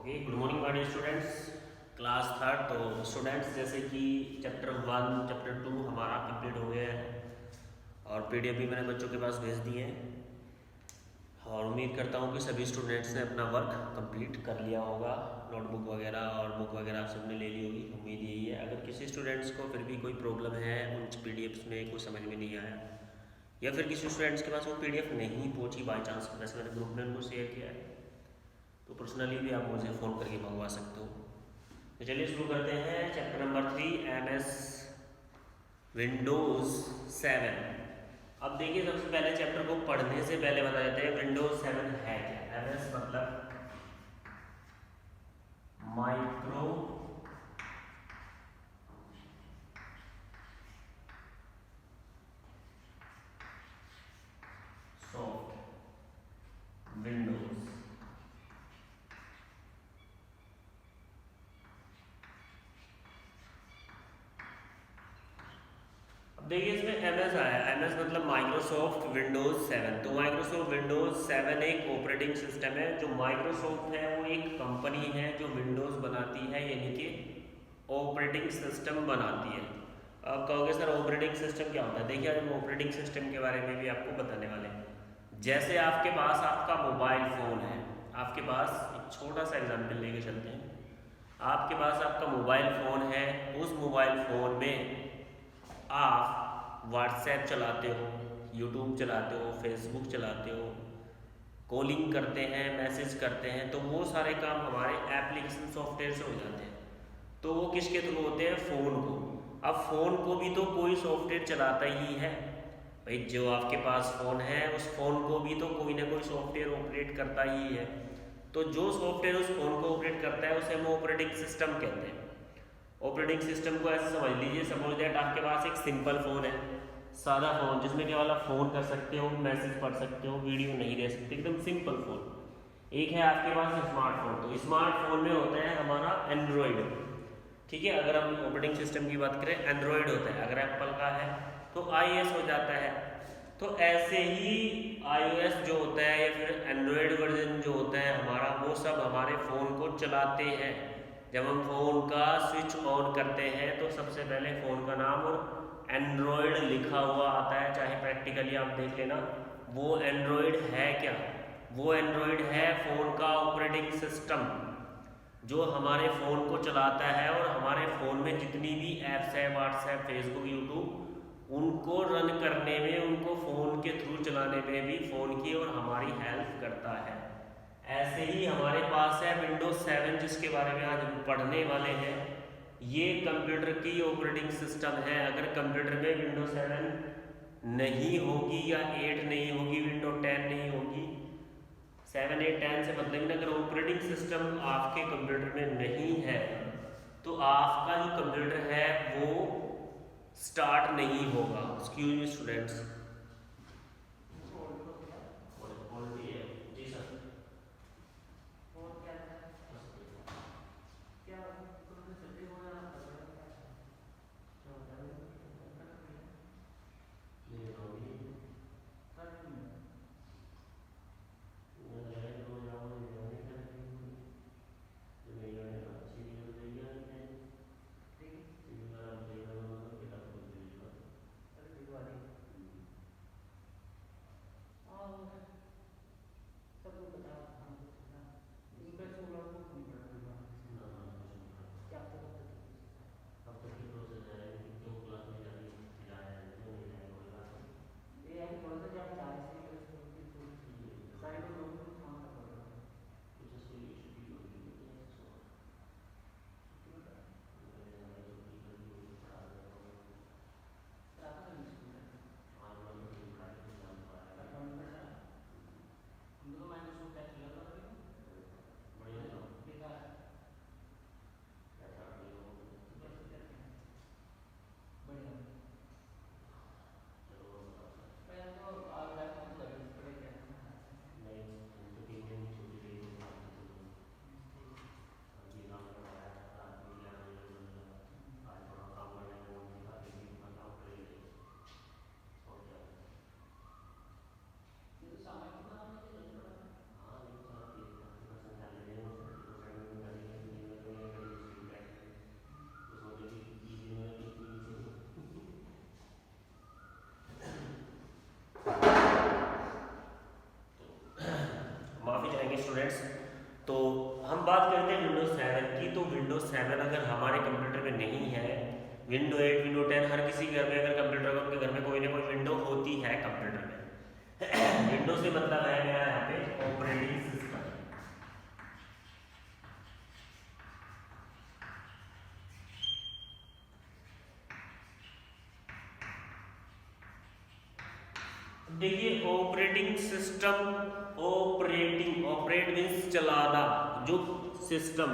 Okay, good morning my dear students. Class third. तो students, जैसे कि चैप्टर 1 चैप्टर 2 हमारा कंप्लीट हो गया है और पीडीएफ भी मैंने बच्चों के पास भेज दिए हैं और उम्मीद करता हूँ कि सभी स्टूडेंट्स ने अपना वर्क कंप्लीट कर लिया होगा। नोटबुक वगैरह और बुक वगैरह आप सबने ले ली होगी, उम्मीद यही है। अगर किसी स्टूडेंट्स को फिर भी कोई प्रॉब्लम है, उन पीडीएफ्स में कुछ समझ में नहीं आया या फिर किसी स्टूडेंट्स के पास वो पीडीएफ नहीं पहुँची बाई चांस, वैसे मैंने ग्रुप में उनको शेयर किया है, तो पर्सनली भी आप मुझे फ़ोन करके मंगवा सकते हो। तो चलिए शुरू करते हैं। Chapter number 3 MS Windows 7। अब देखिए, सबसे पहले चैप्टर को पढ़ने से पहले बता देते हैं विंडोज़ 7 है क्या। MS मतलब माइक्रो सॉफ्ट विंडोज़। देखिए, इसमें MS आया। MS मतलब माइक्रोसॉफ्ट विंडोज़ 7। तो माइक्रोसॉफ्ट विंडोज़ 7 एक ऑपरेटिंग सिस्टम है। जो माइक्रोसॉफ्ट है वो एक कंपनी है जो विंडोज़ बनाती है, यानी कि ऑपरेटिंग सिस्टम बनाती है। अब कहोगे सर ऑपरेटिंग सिस्टम क्या होता है। देखिए, आज हम ऑपरेटिंग सिस्टम के बारे में भी आपको बताने वाले हैं। जैसे आपके पास आपका मोबाइल फ़ोन है, आपके पास एक छोटा सा एग्जाम्पल लेके चलते हैं। आपके पास आपका मोबाइल फ़ोन है, उस मोबाइल फ़ोन में आप व्हाट्सएप चलाते हो, यूट्यूब चलाते हो, फेसबुक चलाते हो, कॉलिंग करते हैं, मैसेज करते हैं, तो वो सारे काम हमारे एप्लीकेशन सॉफ्टवेयर से हो जाते हैं। तो वो किसके थ्रू होते हैं, फ़ोन को। अब फ़ोन को भी तो कोई सॉफ्टवेयर चलाता ही है भाई। जो आपके पास फ़ोन है उस फ़ोन को भी तो कोई ना कोई सॉफ्टवेयर ऑपरेट करता ही है। तो जो सॉफ्टवेयर उस फ़ोन को ऑपरेट करता है उसे हम ऑपरेटिंग सिस्टम कहते हैं। ऑपरेटिंग सिस्टम को ऐसे समझ लीजिए, सपोज दैट आपके पास एक सिंपल फ़ोन है, सादा फ़ोन, जिसमें केवल आप फ़ोन कर सकते हो, मैसेज पढ़ सकते हो, वीडियो नहीं देख सकते, एकदम सिंपल फ़ोन। एक है आपके पास स्मार्टफोन। तो स्मार्टफोन में होता है हमारा एंड्रॉयड, ठीक है। अगर हम ऑपरेटिंग सिस्टम की बात करें, एंड्रॉयड होता है। अगर एप्पल का है तो iOS हो जाता है। तो ऐसे ही iOS जो होता है या फिर एंड्रॉयड वर्जन जो होता है हमारा, वो सब हमारे फ़ोन को चलाते हैं। जब हम फ़ोन का स्विच ऑन करते हैं तो सबसे पहले फ़ोन का नाम और एंड्रॉयड लिखा हुआ आता है। चाहे प्रैक्टिकली आप देख लेना, वो एंड्रॉयड है क्या, वो एंड्रॉयड है फ़ोन का ऑपरेटिंग सिस्टम, जो हमारे फ़ोन को चलाता है और हमारे फ़ोन में जितनी भी ऐप्स है, व्हाट्सएप, फेसबुक, यूट्यूब, उनको रन करने में, उनको फ़ोन के थ्रू चलाने में भी फ़ोन की और हमारी हेल्प करता है। ऐसे ही हमारे पास है विंडोज 7, जिसके बारे में आज हम पढ़ने वाले हैं। ये कंप्यूटर की ऑपरेटिंग सिस्टम है। अगर कंप्यूटर में विंडोज 7 नहीं होगी या 8 नहीं होगी, विंडो 10 नहीं होगी, 7, 8, 10 से मतलब ना, अगर ऑपरेटिंग सिस्टम आपके कंप्यूटर में नहीं है तो आपका जो कंप्यूटर है वो स्टार्ट नहीं होगा। Excuse me students. स्टूडेंट्स। तो हम बात करते हैं विंडोज 7 की। तो विंडोज 7 अगर हमारे कंप्यूटर में नहीं है, विंडो 8 विंडो 10 हर किसी घर में अगर कंप्यूटर होगा उनके घर में कोई ना कोई विंडो होती है कंप्यूटर में। विंडो से मतलब है मेरा यहाँ पे ऑपरेटिंग सिस्टम। देखिए ऑपरेटिंग सिस्टम, ऑपरेट मीन्स चलाना, जो सिस्टम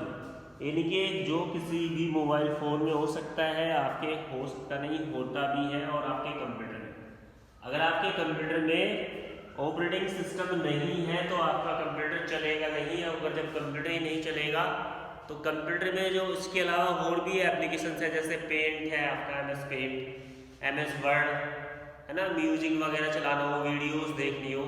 यानी कि जो किसी भी मोबाइल फ़ोन में हो सकता है, आपके हो सकता नहीं होता भी है, और आपके कंप्यूटर में। अगर आपके कंप्यूटर में ऑपरेटिंग सिस्टम नहीं है तो आपका कंप्यूटर चलेगा नहीं। अगर जब कंप्यूटर ही नहीं चलेगा तो कंप्यूटर में जो इसके अलावा और भी एप्लीकेशन है, जैसे पेंट है आपका, MS पेंट, MS वर्ड है ना, म्यूजिक वगैरह चलाना हो, वीडियोस देखनी हो,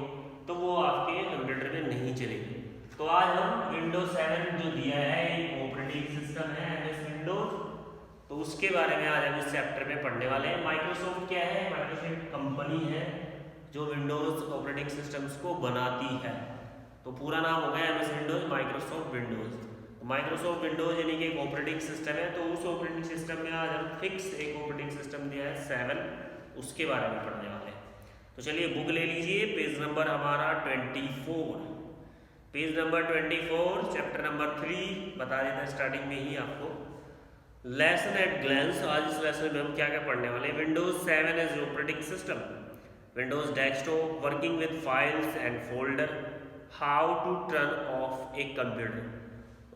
तो वो आपके कंप्यूटर में नहीं चलेगी। तो आज हम विंडोज 7 जो दिया है एक ऑपरेटिंग सिस्टम है MS विंडोज, तो उसके बारे में आज हम इस चैप्टर में पढ़ने वाले हैं। माइक्रोसॉफ्ट क्या है? माइक्रोसॉफ्ट कंपनी है जो विंडोज ऑपरेटिंग सिस्टम्स को बनाती है। तो पूरा नाम हो गया MS Windows, Microsoft Windows. Microsoft Windows यानी कि एक ऑपरेटिंग सिस्टम है। तो उस ऑपरेटिंग सिस्टम में आज हम फिक्स एक ऑपरेटिंग सिस्टम दिया है 7, उसके बारे में पढ़ने वाले हैं। तो चलिए बुक ले लीजिए, पेज नंबर हमारा 24, पेज नंबर 24, चैप्टर नंबर 3 बता देता है स्टार्टिंग में ही आपको। लेसन एट ग्लैंस, आज इस लेसन में हम क्या क्या पढ़ने वाले हैं। Windows 7 as operating system, windows desktop, working with files and folder, how to turn off a computer,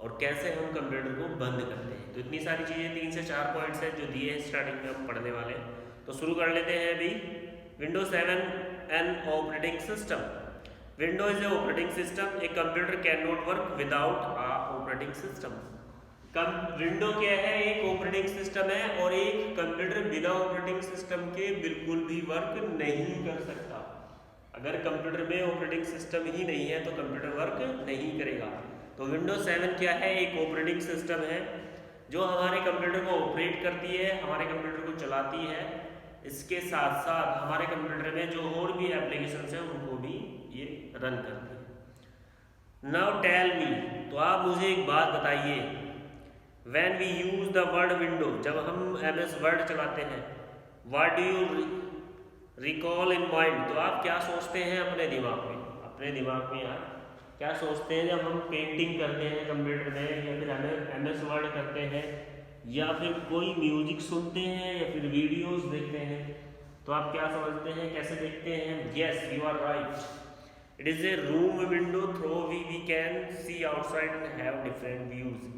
और कैसे हम कंप्यूटर को बंद करते हैं। तो इतनी सारी चीज़ें, 3 से 4 पॉइंट्स हैं जो दिए हैं स्टार्टिंग में हम पढ़ने वाले हैं। तो शुरू कर लेते हैं अभी। Windows 7 an operating system. Windows is a operating system, a computer can not work without a operating system. Window क्या है? एक ऑपरेटिंग सिस्टम है, और एक कंप्यूटर बिना ऑपरेटिंग सिस्टम के बिल्कुल भी वर्क नहीं कर सकता। अगर कंप्यूटर में ऑपरेटिंग सिस्टम ही नहीं है तो कंप्यूटर वर्क नहीं करेगा। तो विंडोज 7 क्या है? एक ऑपरेटिंग सिस्टम है जो हमारे कंप्यूटर को ऑपरेट करती है, हमारे कंप्यूटर को चलाती है। इसके साथ साथ हमारे कंप्यूटर में जो और भी एप्लीकेशंस हैं उनको भी ये रन करती है। नाउ टेल मी, तो आप मुझे एक बात बताइए, when we use the word window, जब हम MS वर्ड चलाते हैं, what do you recall in mind, तो आप क्या सोचते हैं अपने दिमाग में? अपने दिमाग में आप क्या सोचते हैं जब हम पेंटिंग करते हैं कंप्यूटर में, या फिर हमें MS वर्ड करते हैं, या फिर कोई म्यूजिक सुनते हैं, या फिर वीडियोस देखते हैं, तो आप क्या समझते हैं, कैसे देखते हैं? Yes, you are right, it is a room window through we can see outside and have different views.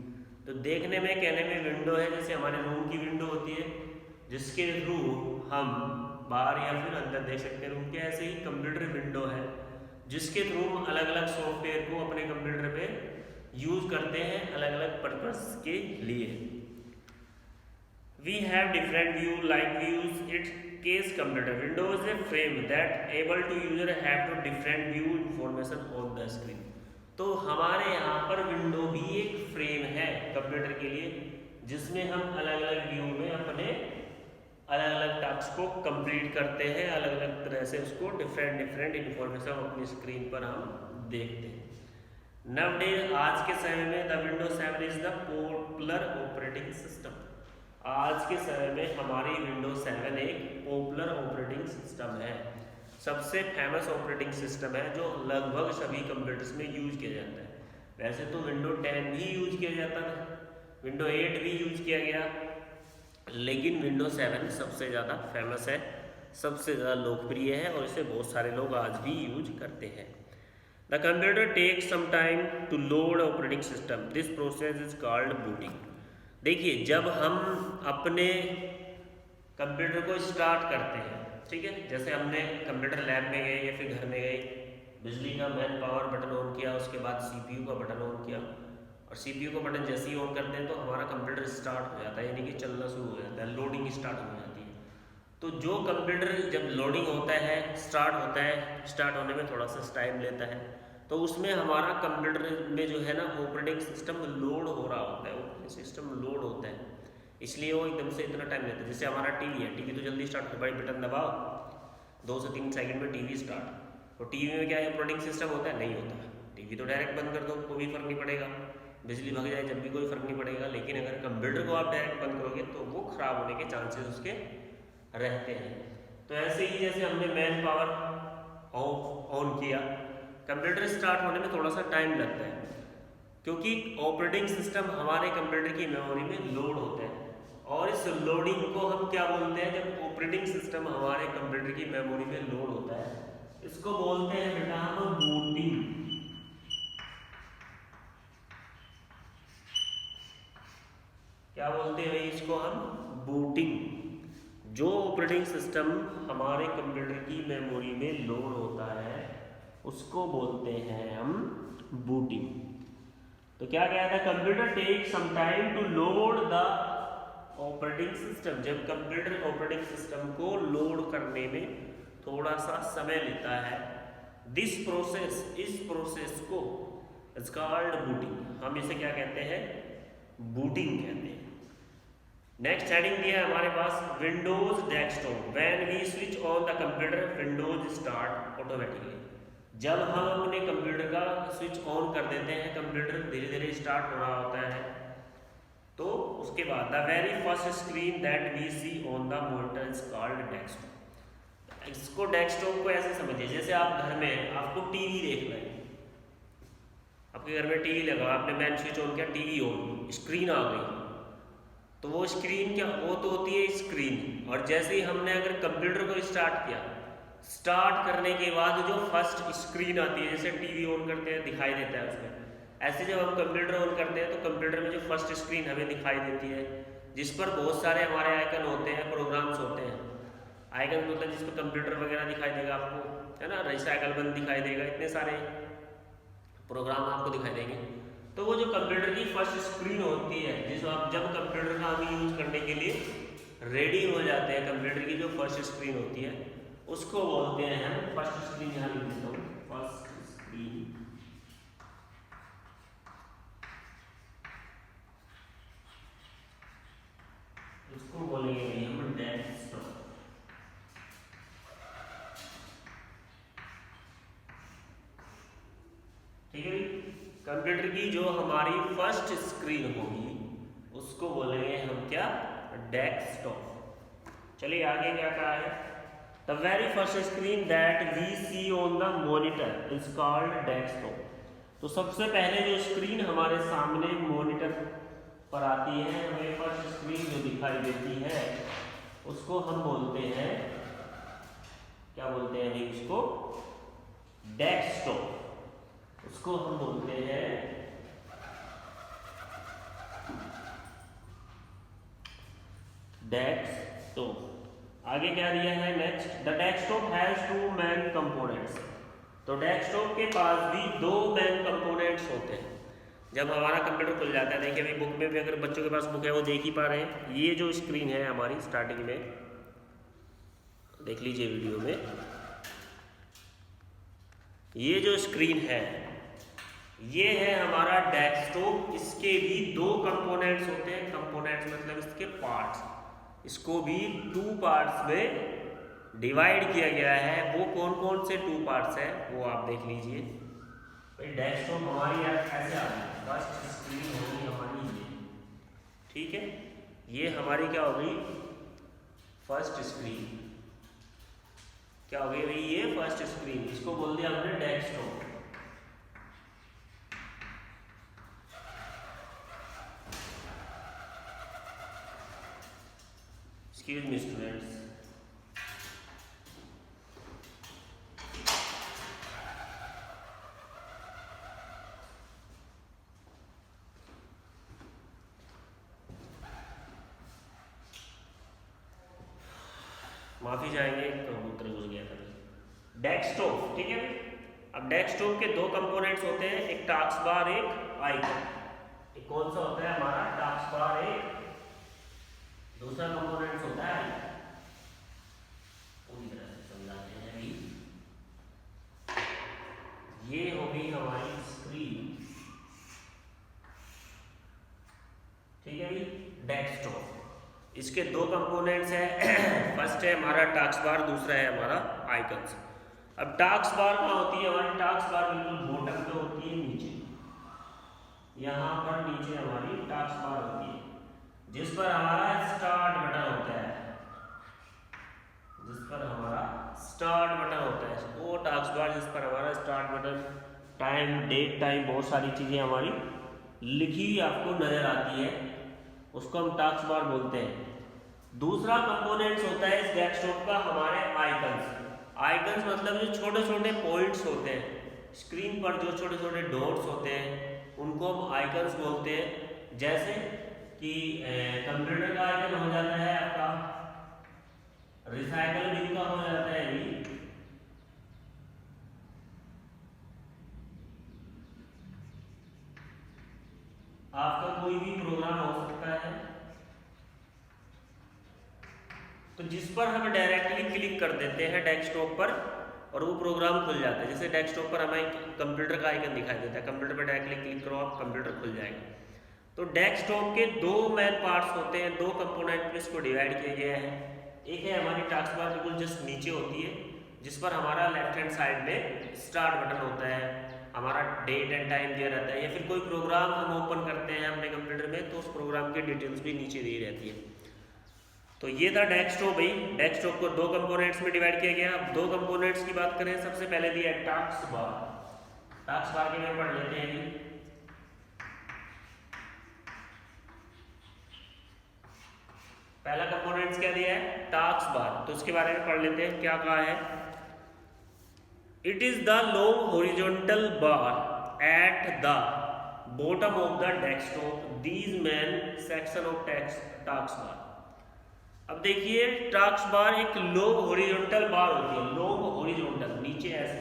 तो देखने में, कहने में विंडो है, जैसे हमारे रूम की विंडो होती है जिसके थ्रू हम बाहर या फिर अंदर देख सकते हैं रूम के, ऐसे ही कंप्यूटर विंडो है जिसके थ्रू हम अलग अलग सॉफ्टवेयर को अपने कंप्यूटर पे यूज करते हैं अलग अलग पर्पस के लिए। We have different view like views its case computer. Windows is a frame that able to user have to different view information on the screen. तो हमारे यहाँ पर विंडो भी एक फ्रेम है कंप्यूटर के लिए, जिसमें हम अलग अलग व्यू में अपने अलग अलग टास्क को कंप्लीट करते हैं, अलग अलग तरह से उसको डिफरेंट इंफॉर्मेशन अपनी स्क्रीन पर हम देखते हैं। Nowadays, आज के समय में the Windows 7 is the popular operating system. आज के समय में हमारी विंडोज 7 एक पॉपुलर ऑपरेटिंग सिस्टम है, सबसे फेमस ऑपरेटिंग सिस्टम है जो लगभग सभी कंप्यूटर्स में यूज किया जाता है। वैसे तो विंडो 10 भी यूज किया जाता था, विंडो 8 भी यूज किया गया, लेकिन विंडो 7 सबसे ज़्यादा फेमस है, सबसे ज़्यादा लोकप्रिय है, और इसे बहुत सारे लोग आज भी यूज करते हैं। The computer takes some time to load operating system, this process is called booting. देखिए, जब हम अपने कंप्यूटर को स्टार्ट करते हैं, ठीक है, जैसे हमने कंप्यूटर लैब में गए या फिर घर में गए, बिजली का मैन पावर बटन ऑन किया, उसके बाद CPU का बटन ऑन किया, और CPU का बटन जैसे ही ऑन करते हैं तो हमारा कंप्यूटर स्टार्ट हो जाता है, यानी कि चलना शुरू हो जाता है, लोडिंग स्टार्ट हो जाती है। तो जो कंप्यूटर जब लोडिंग होता है, स्टार्ट होता है, स्टार्ट होने में थोड़ा सा टाइम लेता है, तो उसमें हमारा कंप्यूटर में जो है ना ऑपरेटिंग सिस्टम लोड हो रहा होता है, ऑपरेटिंग सिस्टम लोड होता है, इसलिए वो एकदम से इतना टाइम लेता है। जैसे हमारा टीवी है, टीवी तो जल्दी स्टार्ट होता है, भाई बटन दबाओ 2 से 3 सेकंड में टीवी स्टार्ट। तो टीवी में क्या है, ऑपरेटिंग सिस्टम होता है? नहीं होता। टीवी तो डायरेक्ट बंद कर दो, कोई फर्क नहीं पड़ेगा, बिजली भाग जाए जब भी कोई फर्क नहीं पड़ेगा। लेकिन अगर कंप्यूटर को आप डायरेक्ट बंद करोगे तो वो खराब होने के चांसेस उसके रहते हैं। तो ऐसे ही जैसे हमने मैन पावर ऑन किया, कंप्यूटर स्टार्ट होने में थोड़ा सा टाइम लगता है क्योंकि ऑपरेटिंग सिस्टम हमारे कंप्यूटर की मेमोरी में लोड होता है, और इस लोडिंग को हम क्या बोलते हैं, जब ऑपरेटिंग सिस्टम हमारे कंप्यूटर की मेमोरी में लोड होता है, इसको बोलते हैं बेटा हम बूटिंग। क्या बोलते हैं इसको हम? बूटिंग। जो ऑपरेटिंग सिस्टम हमारे कंप्यूटर की मेमोरी में लोड होता है उसको बोलते हैं हम बूटिंग। तो क्या कहा था, computer take some time to load the operating system. जब कंप्यूटर ऑपरेटिंग सिस्टम को लोड करने में थोड़ा सा समय लेता है, दिस प्रोसेस, इस प्रोसेस को इज कॉल्ड बूटिंग। हम इसे क्या कहते हैं? बूटिंग कहते हैं। नेक्स्ट हेडिंग दिया है हमारे पास Windows desktop. When we switch on the computer Windows start automatically. जब हम अपने कंप्यूटर का स्विच ऑन कर देते हैं, कंप्यूटर धीरे धीरे स्टार्ट हो रहा होता है, तो उसके बाद the very first screen that we see on the monitor is called desktop. इसको डेस्कटॉप को ऐसे समझिए जैसे आप घर में आपको टीवी देखना है, आपके घर में टीवी लगा, आपने मैन स्विच ऑन किया, टीवी ऑन, स्क्रीन आ गई, तो वो स्क्रीन क्या, वो तो होती है स्क्रीन। और जैसे ही हमने अगर कंप्यूटर को स्टार्ट किया, स्टार्ट करने के बाद जो फर्स्ट स्क्रीन आती है, जैसे टीवी ऑन करते हैं दिखाई देता है उसमें, ऐसे जब हम कंप्यूटर ऑन करते हैं तो कंप्यूटर में जो फर्स्ट स्क्रीन हमें दिखाई देती है, जिस पर बहुत सारे हमारे आइकन होते हैं, प्रोग्राम्स होते हैं। आइकन मतलब जिसको कंप्यूटर वगैरह दिखाई देगा आपको, है ना, रिसाइकल बंद दिखाई देगा, इतने सारे प्रोग्राम आपको दिखाई देंगे। तो वो जो कंप्यूटर की फर्स्ट स्क्रीन होती है, जिस आप जब कंप्यूटर का हम यूज करने के लिए रेडी हो जाते हैं, कंप्यूटर की जो फर्स्ट स्क्रीन होती है उसको बोलते हैं हम, फर्स्ट स्क्रीन यहाँ लिख देता हूँ, फर्स्ट स्क्रीन, उसको बोलेंगे हम डेस्कटॉप। ठीक है, कंप्यूटर की जो हमारी फर्स्ट स्क्रीन होगी उसको बोलेंगे हम क्या? डेस्कटॉप। चलिए आगे क्या कहा है, the very first screen that we see on the monitor is called desktop. तो सबसे पहले जो स्क्रीन हमारे सामने मॉनिटर पर आती है, हमें फर्स्ट स्क्रीन जो दिखाई देती है उसको हम बोलते हैं, क्या बोलते हैं इसको? डेस्कटॉप। उसको हम बोलते हैं डेस्कटॉप। आगे क्या दिया है next, the desktop has two main components. तो डेस्कटॉप के पास भी दो मेन कंपोनेंट्स होते हैं। जब हमारा कंप्यूटर खुल जाता है, देखिए अभी बुक में भी अगर बच्चों के पास बुक है वो देख ही पा रहे हैं, ये जो स्क्रीन है हमारी स्टार्टिंग में देख लीजिए वीडियो में, ये जो स्क्रीन है ये है हमारा डेस्कटॉप। इसके भी दो कंपोनेंट्स होते हैं, कंपोनेंट्स मतलब इसके पार्ट्स, इसको भी टू पार्ट्स में डिवाइड किया गया है। वो कौन कौन से टू पार्ट्स है वो आप देख लीजिए। डेस्कटॉप हमारी ऐसे आ गई, फर्स्ट स्क्रीन होगी हमारी ये, ठीक है, ये हमारी क्या होगी? First screen. क्या हो गई भाई? ये फर्स्ट स्क्रीन, इसको बोल दिया हमने डेस्कटॉप। Excuse me students, माफी चाहेंगे, कबूतर घुस गया था। डेस्कटॉप, ठीक है। अब डेस्कटॉप के दो कंपोनेंट्स होते हैं, एक टास्क बार, एक आइकन। एक कौन सा होता है हमारा? टास्क बार, एक दूसरा कंपोनेंट्स होता है पूरी तरह से समझाते हैं अभी। ये होगी हमारी स्क्रीन, ठीक है भाई, डेस्कटॉप। इसके दो कंपोनेंट्स हैं, फर्स्ट है हमारा टास्क बार, दूसरा है हमारा आइकन्स। अब टास्क बार कहाँ होती है हमारी? टास्क बार बिल्कुल बॉटम पे होती है, नीचे, यहाँ पर नीचे हमारी टास्क बार होती है, जिस पर हमारा स्टार्ट बटन होता है, जिस पर हमारा स्टार्ट बटन होता है, वो टास्क बार जिस पर हमारा start button, time, date, time, बहुत सारी चीजें हमारी लिखी हुई आपको नजर आती है, उसको हम टास्क बार बोलते हैं। दूसरा कंपोनेंट्स होता है इस डेस्कटॉप का हमारे आइकन्स। आइकन्स मतलब जो छोटे छोटे पॉइंट्स होते हैं स्क्रीन पर, जो छोटे छोटे डॉट्स होते हैं उनको हम आइकन्स बोलते हैं। जैसे कि कंप्यूटर का आइकन हो जाता है आपका, रिसाइकल बिन का हो जाता है भी, आपका कोई भी प्रोग्राम हो सकता है, तो जिस पर हम डायरेक्टली क्लिक कर देते हैं डेस्कटॉप पर और वो प्रोग्राम खुल जाता है। जैसे डेस्कटॉप पर हमें कंप्यूटर का आइकन दिखाई देता है, कंप्यूटर पर डायरेक्टली क्लिक करो आप, कंप्यूटर खुल जाएगा। तो डेस्कटॉप के दो मेन पार्ट्स होते हैं, दो कंपोनेंट में इसको डिवाइड किया गया है। एक है हमारी टास्क बार बिल्कुल जस्ट नीचे होती है, जिस पर हमारा लेफ्ट हैंड साइड में स्टार्ट बटन होता है, हमारा डेट एंड टाइम दिया रहता है, या फिर कोई प्रोग्राम हम ओपन करते हैं अपने कंप्यूटर में तो उस प्रोग्राम की डिटेल्स भी नीचे दी रहती है। तो ये था डेस्कटॉप भाई। डेस्कटॉप को दो कंपोनेंट्स में डिवाइड किया गया। अब दो कंपोनेंट्स की बात करें, सबसे पहले दिया है टास्क बार। टास्क बार के में पढ़ लेते हैं। पहला कंपोनेंट्स क्या दिया है? Task bar. तो उसके बारे में पढ़ लेते हैं, क्या कहा है। It is the long horizontal bar at the bottom of the desktop, these main section of task bar. अब देखिए टास्क बार एक लॉन्ग हॉरिजॉन्टल बार होती है, लॉन्ग हॉरिजॉन्टल, नीचे ऐसे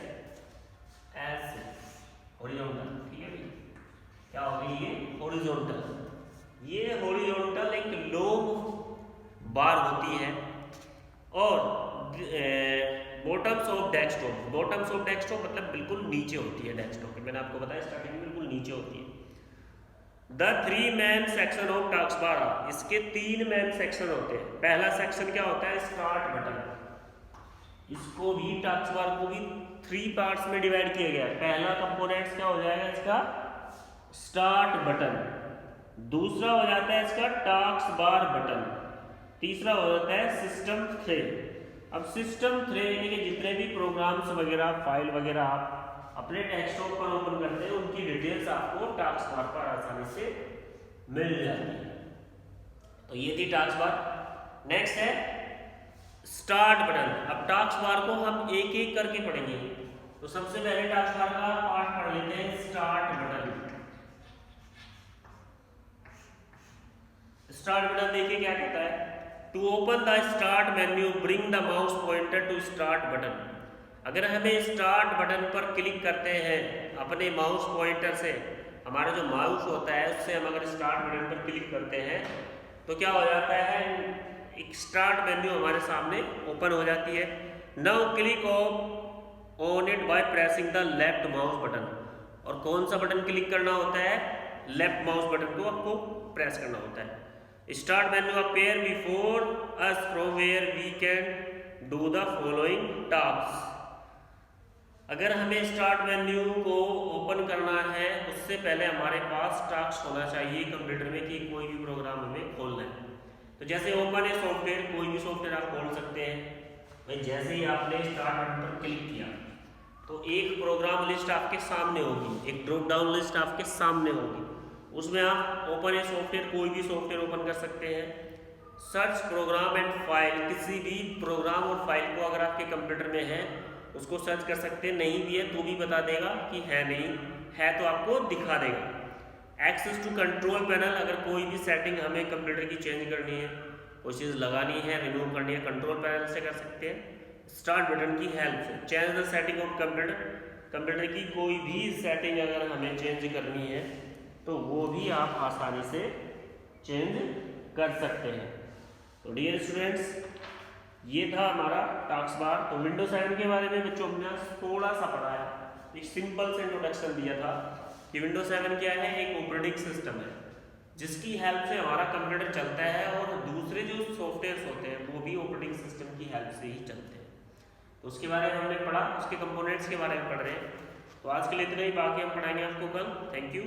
ऐसे हॉरिजॉन्टल, ठीक है भाई, क्या होगी ये? हॉरिजॉन्टल। ये हॉरिजॉन्टल एक लॉन्ग बार होती है और bottoms of desktop, bottoms of desktop मतलब बिल्कुल नीचे होती है डेस्कटॉप के, मैंने आपको बताया स्टार्टिंग में बिल्कुल नीचे होती है। The three man section of task bar, इसके तीन मैन सेक्शन होते हैं। पहला सेक्शन क्या होता है? Start button. इसको भी टास्क बार को भी थ्री पार्ट्स में डिवाइड किया गया है। पहला कंपोनेंट क्या हो जाएगा इसका? Start button. दूसरा हो जाता है इसका टास्क बार बटन। तीसरा हो जाता है सिस्टम थ्रेड। अब सिस्टम थ्रेड यानी कि जितने भी प्रोग्राम्स वगैरह, फाइल वगैरह आप अपने डेस्कटॉप पर ओपन करते हैं उनकी डिटेल्स आपको टास्क बार पर आसानी से मिल जाती है। तो ये थी टास्क बार। नेक्स्ट है स्टार्ट बटन। अब टास्क बार को हम एक एक करके पढ़ेंगे। तो सबसे पहले टास्क बार का पार्ट पढ़ लेते हैं, स्टार्ट बटन। स्टार्ट बटन देखिए क्या कहता है। To open the start menu bring the mouse pointer to start button. अगर हमें स्टार्ट बटन पर क्लिक करते हैं अपने माउस पॉइंटर से, हमारा जो माउस होता है उससे हम अगर स्टार्ट बटन पर क्लिक करते हैं तो क्या हो जाता है? एक स्टार्ट मेन्यू हमारे सामने ओपन हो जाती है। Now click on it by pressing the left mouse button. और कौन सा बटन क्लिक करना होता है? लेफ्ट माउस बटन को आपको प्रेस करना होता है। Start menu appear before us from where we can do the following task. अगर हमें स्टार्ट मेन्यू को ओपन करना है उससे पहले हमारे पास टास्क होना चाहिए कंप्यूटर में कि कोई भी प्रोग्राम हमें खोलना है। तो जैसे ओपन है सॉफ्टवेयर, कोई भी सॉफ्टवेयर आप खोल सकते हैं भाई। जैसे ही आपने स्टार्ट बटन पर क्लिक किया तो एक प्रोग्राम लिस्ट आपके सामने होगी, एक ड्रॉप डाउन लिस्ट आपके सामने होगी, उसमें आप ओपन है सॉफ्टवेयर, कोई भी सॉफ्टवेयर ओपन कर सकते हैं। सर्च प्रोग्राम एंड फाइल, किसी भी प्रोग्राम और फाइल को अगर आपके कंप्यूटर में है उसको सर्च कर सकते हैं, नहीं भी है तो भी बता देगा कि है, नहीं है तो आपको दिखा देगा। एक्सेस टू कंट्रोल पैनल, अगर कोई भी सेटिंग हमें कंप्यूटर की चेंज करनी है, कोई चीज़ लगानी है, रिमूव करनी है, कंट्रोल पैनल से कर सकते हैं स्टार्ट बटन की हेल्प से। Change the setting of computer, computer की कोई भी सेटिंग अगर हमें चेंज करनी है तो वो भी आप आसानी से चेंज कर सकते हैं। तो डियर स्टूडेंट्स, ये था हमारा टास्क बार। तो विंडोज 7 के बारे में बच्चों हमने थोड़ा सा पढ़ा है, एक सिंपल से इंट्रोडक्शन दिया था कि विंडोज 7 क्या है? एक ऑपरेटिंग सिस्टम है जिसकी हेल्प से हमारा कंप्यूटर चलता है और दूसरे जो सॉफ्टवेयर होते हैं वो भी ऑपरेटिंग सिस्टम की हेल्प से ही चलते हैं। तो उसके बारे में हमने पढ़ा, उसके कंपोनेंट्स के बारे में पढ़ रहे हैं। तो आज के लिए इतना ही, बाकी हम पढ़ाएंगे आपको कल। Thank you.